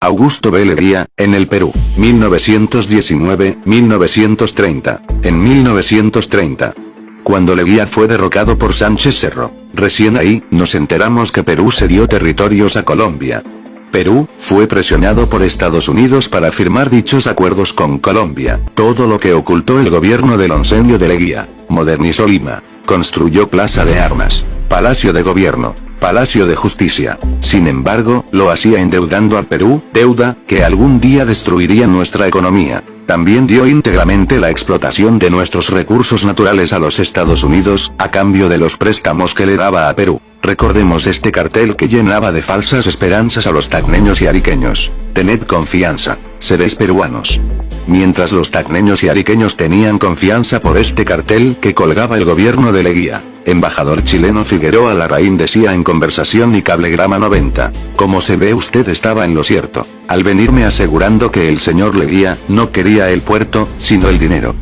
Augusto B. Leguía, en el Perú, 1919-1930. En 1930. Cuando Leguía fue derrocado por Sánchez Cerro, recién ahí, nos enteramos que Perú cedió territorios a Colombia. Perú, fue presionado por Estados Unidos para firmar dichos acuerdos con Colombia, todo lo que ocultó el gobierno del oncenio de Leguía. Modernizó Lima, construyó Plaza de Armas, Palacio de Gobierno, Palacio de Justicia. Sin embargo, lo hacía endeudando al Perú, deuda, que algún día destruiría nuestra economía. También dio íntegramente la explotación de nuestros recursos naturales a los Estados Unidos, a cambio de los préstamos que le daba a Perú. Recordemos este cartel que llenaba de falsas esperanzas a los tacneños y ariqueños. Tened confianza, seréis peruanos. Mientras los tacneños y ariqueños tenían confianza por este cartel que colgaba el gobierno de Leguía, embajador chileno Figueroa Larraín decía en Conversación y Cablegrama 90, como se ve usted estaba en lo cierto, al venirme asegurando que el señor Leguía no quería el puerto, sino el dinero.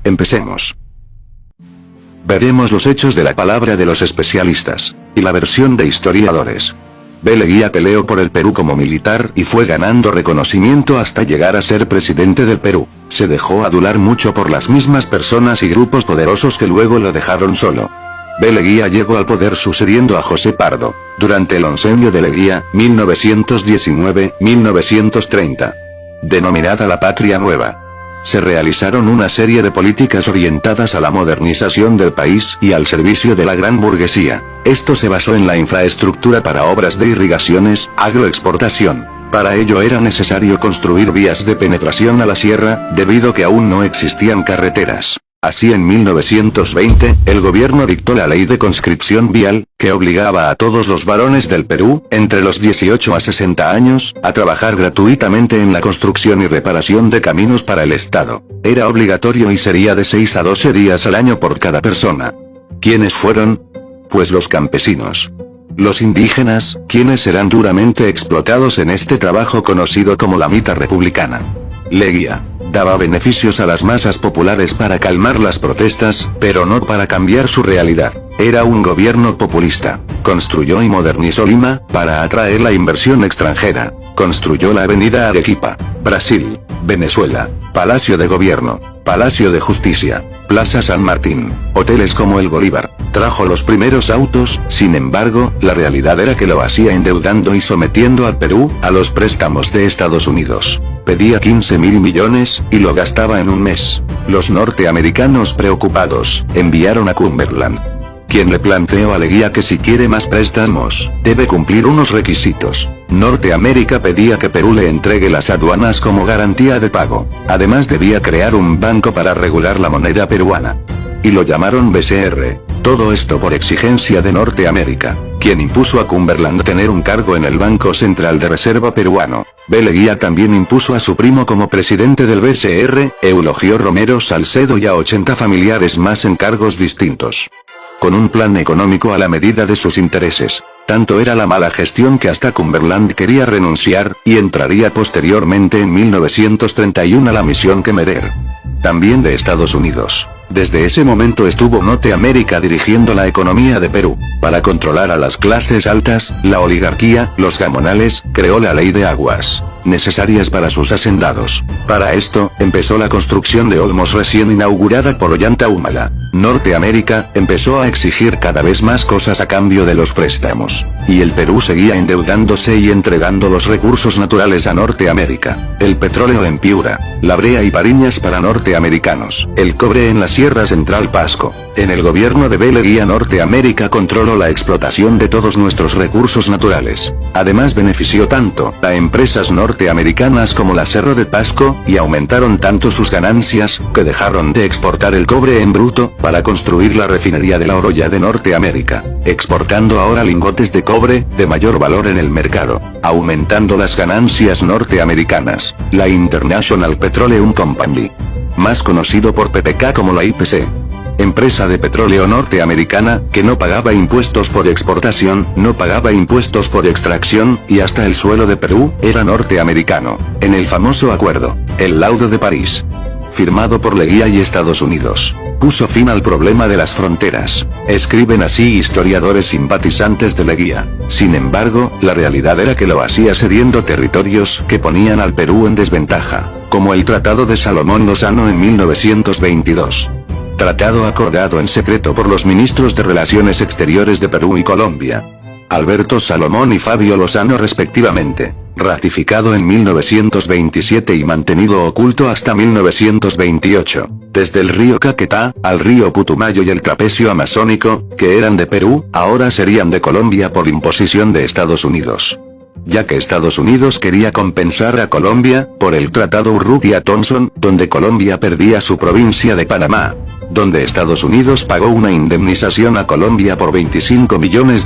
Empecemos. Veremos los hechos de la palabra de los especialistas, y la versión de historiadores. B. Leguía peleó por el Perú como militar y fue ganando reconocimiento hasta llegar a ser presidente del Perú. Se dejó adular mucho por las mismas personas y grupos poderosos que luego lo dejaron solo. B. Leguía llegó al poder sucediendo a José Pardo, durante el oncenio de Leguía, 1919-1930. Denominada la Patria Nueva. Se realizaron una serie de políticas orientadas a la modernización del país y al servicio de la gran burguesía. Esto se basó en la infraestructura para obras de irrigaciones, agroexportación. Para ello era necesario construir vías de penetración a la sierra, debido que aún no existían carreteras. Así en 1920, el gobierno dictó la ley de conscripción vial, que obligaba a todos los varones del Perú, entre los 18 a 60 años, a trabajar gratuitamente en la construcción y reparación de caminos para el Estado. Era obligatorio y sería de 6 a 12 días al año por cada persona. ¿Quiénes fueron? Pues los campesinos. Los indígenas, quienes serán duramente explotados en este trabajo conocido como la Mita Republicana. Leguía daba beneficios a las masas populares para calmar las protestas, pero no para cambiar su realidad. Era un gobierno populista. Construyó y modernizó Lima, para atraer la inversión extranjera. Construyó la avenida Arequipa, Brasil, Venezuela, Palacio de Gobierno, Palacio de Justicia, Plaza San Martín, hoteles como el Bolívar. Trajo los primeros autos, sin embargo, la realidad era que lo hacía endeudando y sometiendo al Perú, a los préstamos de Estados Unidos. Pedía 15.000 millones, y lo gastaba en un mes. Los norteamericanos preocupados, enviaron a Cumberland, quien le planteó a Leguía que si quiere más préstamos, debe cumplir unos requisitos. Norteamérica pedía que Perú le entregue las aduanas como garantía de pago. Además debía crear un banco para regular la moneda peruana. Y lo llamaron BCR. Todo esto por exigencia de Norteamérica, quien impuso a Cumberland tener un cargo en el Banco Central de Reserva peruano. B. Leguía también impuso a su primo como presidente del BCR, Eulogio Romero Salcedo, y a 80 familiares más en cargos distintos. Con un plan económico a la medida de sus intereses. Tanto era la mala gestión que hasta Cumberland quería renunciar, y entraría posteriormente en 1931 a la misión Kemmerer. También de Estados Unidos. Desde ese momento estuvo Norteamérica dirigiendo la economía de Perú. Para controlar a las clases altas, la oligarquía, los gamonales, creó la ley de aguas, necesarias para sus hacendados. Para esto, empezó la construcción de Olmos recién inaugurada por Ollanta Humala. Norteamérica empezó a exigir cada vez más cosas a cambio de los préstamos. Y el Perú seguía endeudándose y entregando los recursos naturales a Norteamérica. El petróleo en Piura, la brea y Pariñas para norteamericanos. El cobre en la Sierra Central Pasco. En el gobierno de B. Leguía Norteamérica controló la explotación de todos nuestros recursos naturales. Además benefició tanto a empresas norteamericanas como la Cerro de Pasco, y aumentaron tanto sus ganancias, que dejaron de exportar el cobre en bruto, para construir la refinería de La Oroya de Norteamérica, exportando ahora lingotes de cobre, de mayor valor en el mercado, aumentando las ganancias norteamericanas. La International Petroleum Company, más conocido por PPK como la IPC, empresa de petróleo norteamericana, que no pagaba impuestos por exportación, no pagaba impuestos por extracción, y hasta el suelo de Perú, era norteamericano. En el famoso acuerdo, el Laudo de París, firmado por Leguía y Estados Unidos, puso fin al problema de las fronteras. Escriben así historiadores simpatizantes de Leguía. Sin embargo, la realidad era que lo hacía cediendo territorios que ponían al Perú en desventaja, como el Tratado de Salomón Lozano en 1922. Tratado acordado en secreto por los ministros de Relaciones Exteriores de Perú y Colombia, Alberto Salomón y Fabio Lozano respectivamente, ratificado en 1927 y mantenido oculto hasta 1928, desde el río Caquetá, al río Putumayo y el trapecio amazónico, que eran de Perú, ahora serían de Colombia por imposición de Estados Unidos. Ya que Estados Unidos quería compensar a Colombia, por el Tratado Urrutia-Thompson, donde Colombia perdía su provincia de Panamá, donde Estados Unidos pagó una indemnización a Colombia por $25 millones.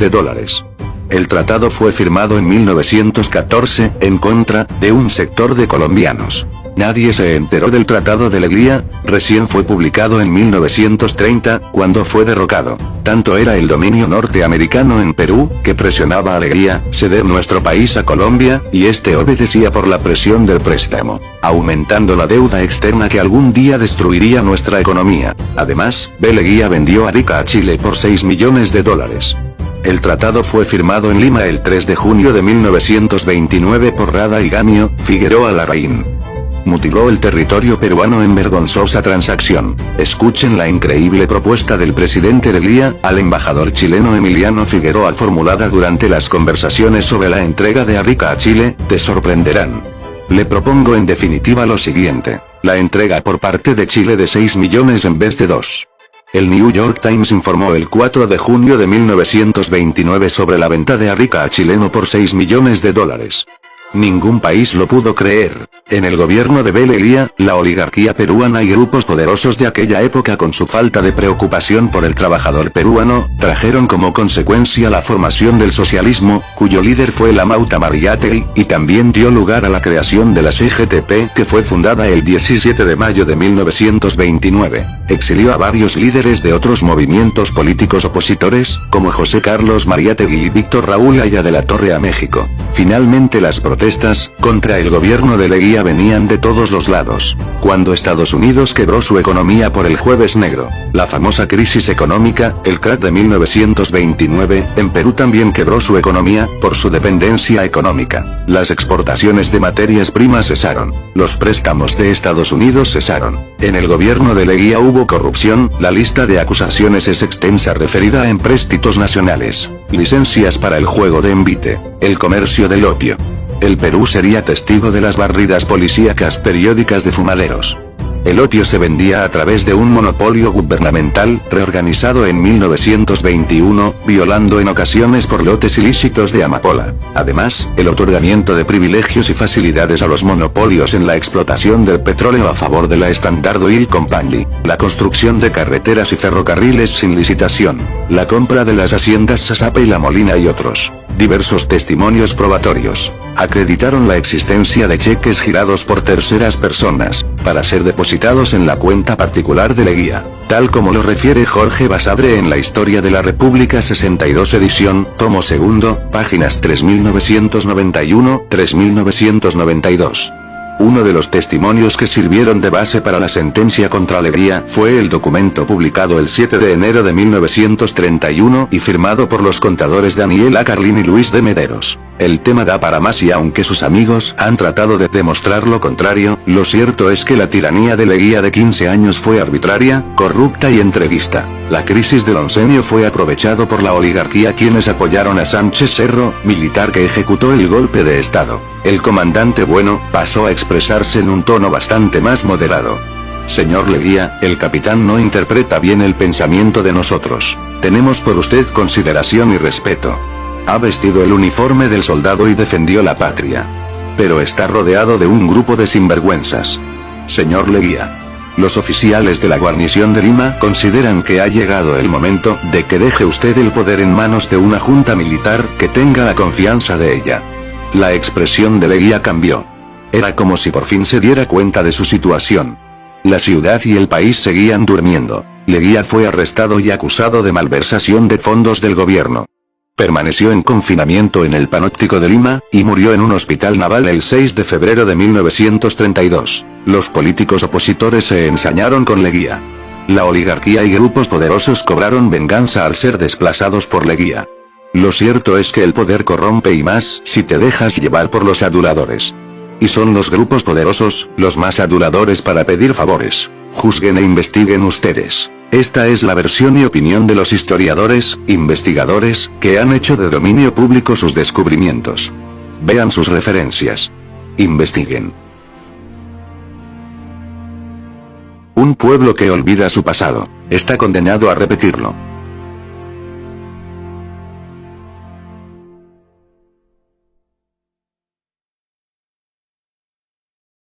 El tratado fue firmado en 1914, en contra de un sector de colombianos. Nadie se enteró del Tratado de Leguía, recién fue publicado en 1930, cuando fue derrocado. Tanto era el dominio norteamericano en Perú, que presionaba a Leguía ceder nuestro país a Colombia, y este obedecía por la presión del préstamo, aumentando la deuda externa que algún día destruiría nuestra economía. Además, Leguía vendió Arica a Chile por $6 millones. El tratado fue firmado en Lima el 3 de junio de 1929 por Rada y Gamio Figueroa Larraín. Mutiló el territorio peruano en vergonzosa transacción. Escuchen la increíble propuesta del presidente Leguía al embajador chileno Emiliano Figueroa formulada durante las conversaciones sobre la entrega de Arica a Chile, te sorprenderán. Le propongo en definitiva lo siguiente: la entrega por parte de Chile de 6 millones en vez de 2. El New York Times informó el 4 de junio de 1929 sobre la venta de Arica a chileno por $6 millones. Ningún país lo pudo creer. En el gobierno de Leguía, la oligarquía peruana y grupos poderosos de aquella época con su falta de preocupación por el trabajador peruano, trajeron como consecuencia la formación del socialismo, cuyo líder fue Lamauta Mariátegui, y también dio lugar a la creación de la CGTP, que fue fundada el 17 de mayo de 1929. Exilió a varios líderes de otros movimientos políticos opositores, como José Carlos Mariátegui y Víctor Raúl Haya de la Torre a México. Finalmente las protestas contra el gobierno de Leguía venían de todos los lados. Cuando Estados Unidos quebró su economía por el Jueves Negro, la famosa crisis económica, el crack de 1929, en Perú también quebró su economía, por su dependencia económica. Las exportaciones de materias primas cesaron. Los préstamos de Estados Unidos cesaron. En el gobierno de Leguía hubo corrupción, la lista de acusaciones es extensa referida a empréstitos nacionales, licencias para el juego de envite, el comercio del opio. El Perú sería testigo de las barridas policíacas periódicas de fumaderos. El opio se vendía a través de un monopolio gubernamental, reorganizado en 1921, violando en ocasiones por lotes ilícitos de amapola. Además, el otorgamiento de privilegios y facilidades a los monopolios en la explotación del petróleo a favor de la Standard Oil Company, la construcción de carreteras y ferrocarriles sin licitación, la compra de las haciendas Sasapa y La Molina y otros. Diversos testimonios probatorios acreditaron la existencia de cheques girados por terceras personas, para ser depositados en la cuenta particular de Leguía, tal como lo refiere Jorge Basadre en la Historia de la República 62 edición, tomo segundo, páginas 3991-3992. Uno de los testimonios que sirvieron de base para la sentencia contra Leguía fue el documento publicado el 7 de enero de 1931 y firmado por los contadores Daniel A. Carlín y Luis de Mederos. El tema da para más y aunque sus amigos han tratado de demostrar lo contrario, lo cierto es que la tiranía de Leguía de 15 años fue arbitraria, corrupta y entreguista. La crisis del oncenio fue aprovechado por la oligarquía quienes apoyaron a Sánchez Cerro, militar que ejecutó el golpe de estado. El comandante Bueno pasó a expresarse en un tono bastante más moderado. Señor Leguía, el capitán no interpreta bien el pensamiento de nosotros. Tenemos por usted consideración y respeto. Ha vestido el uniforme del soldado y defendió la patria. Pero está rodeado de un grupo de sinvergüenzas. Señor Leguía, los oficiales de la guarnición de Lima consideran que ha llegado el momento de que deje usted el poder en manos de una junta militar que tenga la confianza de ella. La expresión de Leguía cambió. Era como si por fin se diera cuenta de su situación. La ciudad y el país seguían durmiendo. Leguía fue arrestado y acusado de malversación de fondos del gobierno. Permaneció en confinamiento en el Panóptico de Lima, y murió en un hospital naval el 6 de febrero de 1932. Los políticos opositores se ensañaron con Leguía. La oligarquía y grupos poderosos cobraron venganza al ser desplazados por Leguía. Lo cierto es que el poder corrompe y más si te dejas llevar por los aduladores. Y son los grupos poderosos, los más aduladores para pedir favores. Juzguen e investiguen ustedes. Esta es la versión y opinión de los historiadores, investigadores, que han hecho de dominio público sus descubrimientos. Vean sus referencias. Investiguen. Un pueblo que olvida su pasado, está condenado a repetirlo.